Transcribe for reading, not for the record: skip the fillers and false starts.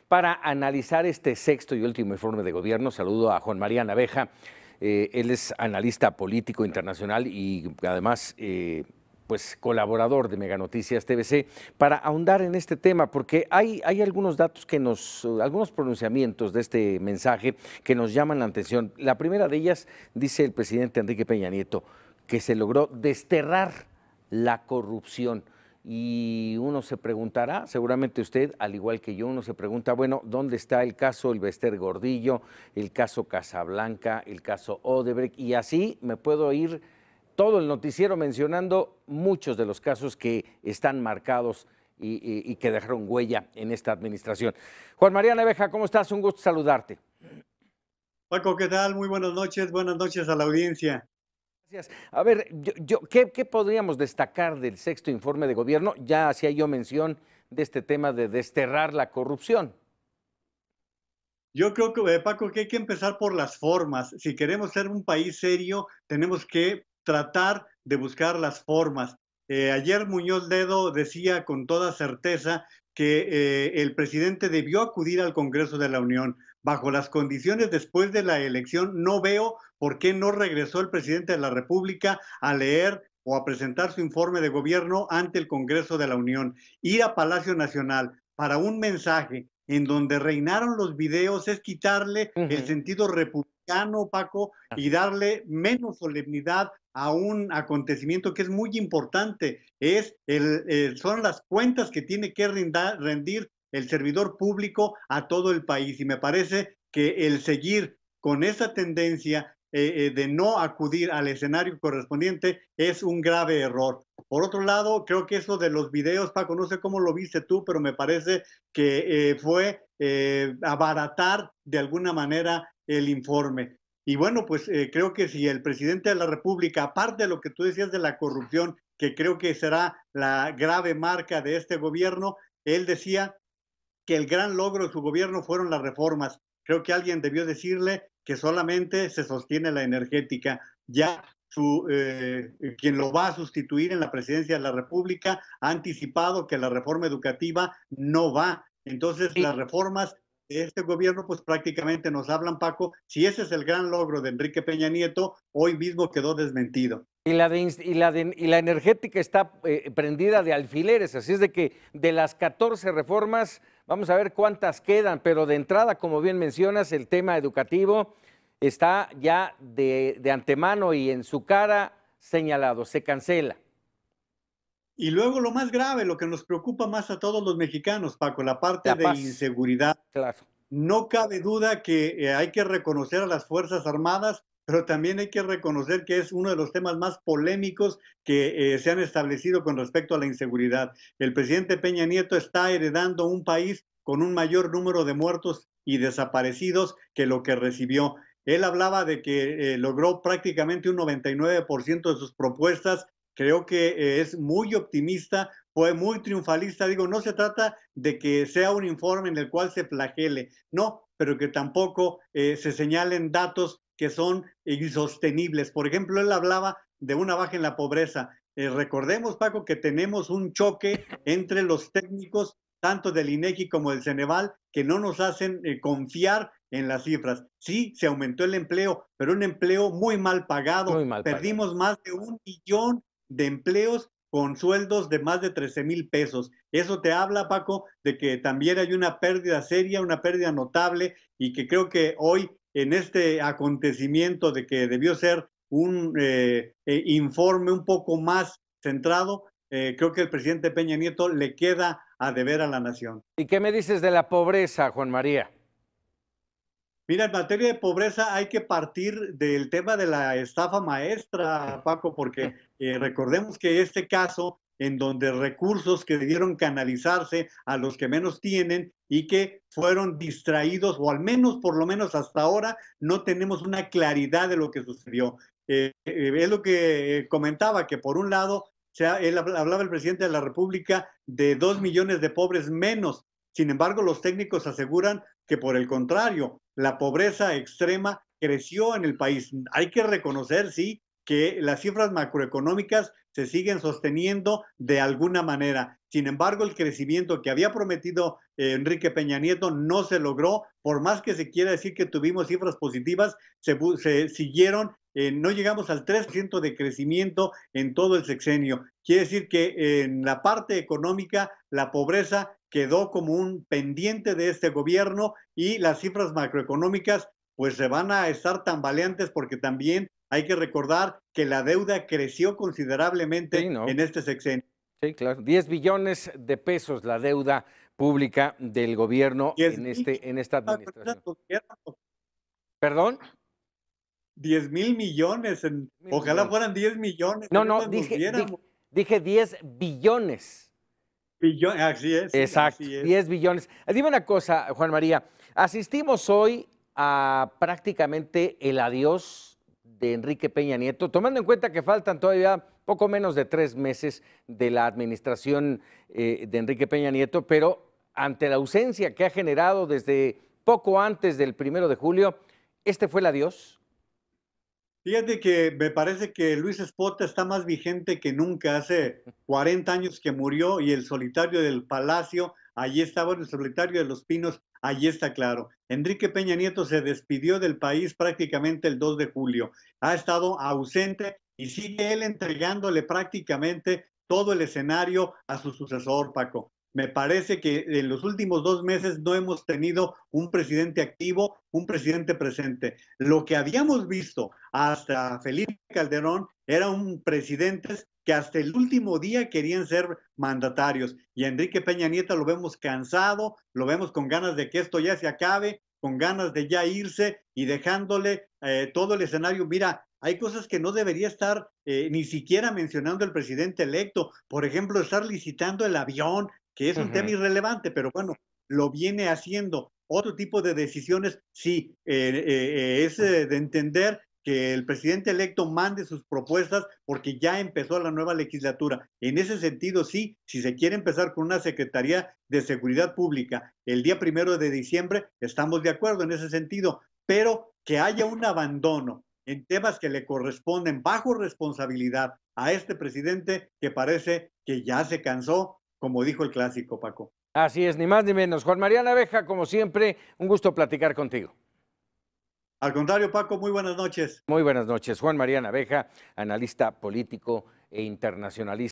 para analizar este sexto y último informe de gobierno. Saludo a Juan María Naveja. Él es analista político internacional y además pues colaborador de Mega Noticias TVC, para ahondar en este tema, porque hay algunos datos algunos pronunciamientos de este mensaje que nos llaman la atención. La primera de ellas, dice el presidente Enrique Peña Nieto, que se logró desterrar la corrupción. Y uno se preguntará, seguramente usted, al igual que yo, uno se pregunta, bueno, ¿dónde está el caso Ilvester Gordillo, el caso Casablanca, el caso Odebrecht? Y así me puedo ir todo el noticiero mencionando muchos de los casos que están marcados y que dejaron huella en esta administración. Juan María Naveja, ¿cómo estás? Un gusto saludarte. Paco, ¿qué tal? Muy buenas noches a la audiencia. Gracias. A ver, ¿qué podríamos destacar del sexto informe de gobierno? Ya hacía yo mención de este tema de desterrar la corrupción. Yo creo que, Paco, que hay que empezar por las formas. Si queremos ser un país serio, tenemos que tratar de buscar las formas. Ayer Muñoz Ledo decía con toda certeza que el presidente debió acudir al Congreso de la Unión. Bajo las condiciones después de la elección, no veo por qué no regresó el presidente de la República a leer o a presentar su informe de gobierno ante el Congreso de la Unión. Ir a Palacio Nacional para un mensaje en donde reinaron los videos es quitarle el sentido republicano, Paco, y darle menos solemnidad a un acontecimiento que es muy importante. Son las cuentas que tiene que rendir el servidor público a todo el país. Y me parece que el seguir con esa tendencia de no acudir al escenario correspondiente es un grave error. Por otro lado, creo que eso de los videos, Paco, no sé cómo lo viste tú, pero me parece que fue abaratar de alguna manera el informe. Y bueno, pues creo que si el presidente de la República, aparte de lo que tú decías de la corrupción, que creo que será la grave marca de este gobierno, él decía que el gran logro de su gobierno fueron las reformas. Creo que alguien debió decirle que solamente se sostiene la energética. Ya quien lo va a sustituir en la presidencia de la República ha anticipado que la reforma educativa no va. Entonces, las Y, reformas de este gobierno, pues prácticamente nos hablan, Paco, si ese es el gran logro de Enrique Peña Nieto, hoy mismo quedó desmentido. la energética está prendida de alfileres, así es de que de las 14 reformas, vamos a ver cuántas quedan, pero de entrada, como bien mencionas, el tema educativo está ya de antemano y en su cara señalado, se cancela. Y luego lo más grave, lo que nos preocupa más a todos los mexicanos, Paco, la parte La de paz, inseguridad. claro. No cabe duda que hay que reconocer a las Fuerzas Armadas, pero también hay que reconocer que es uno de los temas más polémicos que se han establecido con respecto a la inseguridad. El presidente Peña Nieto está heredando un país con un mayor número de muertos y desaparecidos que lo que recibió. Él hablaba de que logró prácticamente un 99% de sus propuestas. Creo que es muy optimista, fue muy triunfalista. Digo, no se trata de que sea un informe en el cual se flagele, no, pero que tampoco se señalen datos que son insostenibles. Por ejemplo, él hablaba de una baja en la pobreza. Recordemos, Paco, que tenemos un choque entre los técnicos, tanto del INEGI como del Ceneval, que no nos hacen confiar en las cifras. Sí, se aumentó el empleo, pero un empleo muy mal Muy pagado. mal pagado. Perdimos más de 1 millón de empleos con sueldos de más de 13,000 pesos. Eso te habla, Paco, de que también hay una pérdida seria, una pérdida notable, y que creo que hoy, en este acontecimiento de que debió ser un informe un poco más centrado, creo que el presidente Peña Nieto le queda a deber a la nación. ¿Y qué me dices de la pobreza, Juan María? Mira, en materia de pobreza hay que partir del tema de la estafa maestra, Paco, porque recordemos que este caso en donde recursos que debieron canalizarse a los que menos tienen y que fueron distraídos, o al menos, por lo menos hasta ahora, no tenemos una claridad de lo que sucedió. Es lo que comentaba, que por un lado, él hablaba el presidente de la República de 2 millones de pobres menos. Sin embargo, los técnicos aseguran que por el contrario, la pobreza extrema creció en el país. Hay que reconocer, sí, que las cifras macroeconómicas se siguen sosteniendo de alguna manera. Sin embargo, el crecimiento que había prometido Enrique Peña Nieto no se logró. Por más que se quiera decir que tuvimos cifras positivas, se siguieron, no llegamos al 3% de crecimiento en todo el sexenio. Quiere decir que en la parte económica, la pobreza quedó como un pendiente de este gobierno y las cifras macroeconómicas pues se van a estar tambaleantes porque también hay que recordar que la deuda creció considerablemente Sí, ¿no? en este sexenio. Sí, claro. 10 billones de pesos la deuda pública del gobierno 10 mil en esta administración. ¿Perdón? 10 mil millones, Mil ojalá millones. fueran 10 millones, No, en no, esas nos viéramos. dije 10 billones. Así es, sí, Exacto, así es. 10 billones. Dime una cosa, Juan María, asistimos hoy a prácticamente el adiós de Enrique Peña Nieto, tomando en cuenta que faltan todavía poco menos de 3 meses de la administración de Enrique Peña Nieto, pero ante la ausencia que ha generado desde poco antes del 1 de julio, ¿este fue el adiós? Fíjate que me parece que Luis Espota está más vigente que nunca. Hace 40 años que murió y el solitario del Palacio, allí estaba, el solitario de los Pinos, allí está claro. Enrique Peña Nieto se despidió del país prácticamente el 2 de julio. Ha estado ausente y sigue él entregándole prácticamente todo el escenario a su sucesor, Paco. Me parece que en los últimos 2 meses no hemos tenido un presidente activo, un presidente presente. Lo que habíamos visto hasta Felipe Calderón eran presidentes que hasta el último día querían ser mandatarios. Y a Enrique Peña Nieto lo vemos cansado, lo vemos con ganas de que esto ya se acabe, con ganas de ya irse y dejándole todo el escenario. Mira, hay cosas que no debería estar ni siquiera mencionando el presidente electo. Por ejemplo, estar licitando el avión, que es un tema irrelevante, pero bueno, lo viene haciendo. Otro tipo de decisiones, sí, es de entender que el presidente electo mande sus propuestas porque ya empezó la nueva legislatura. En ese sentido, sí, si se quiere empezar con una Secretaría de Seguridad Pública el día 1 de diciembre, estamos de acuerdo en ese sentido, pero que haya un abandono en temas que le corresponden bajo responsabilidad a este presidente que parece que ya se cansó, como dijo el clásico, Paco. Así es, ni más ni menos. Juan María Naveja, como siempre, un gusto platicar contigo. Al contrario, Paco, muy buenas noches. Muy buenas noches. Juan María Naveja, analista político e internacionalista.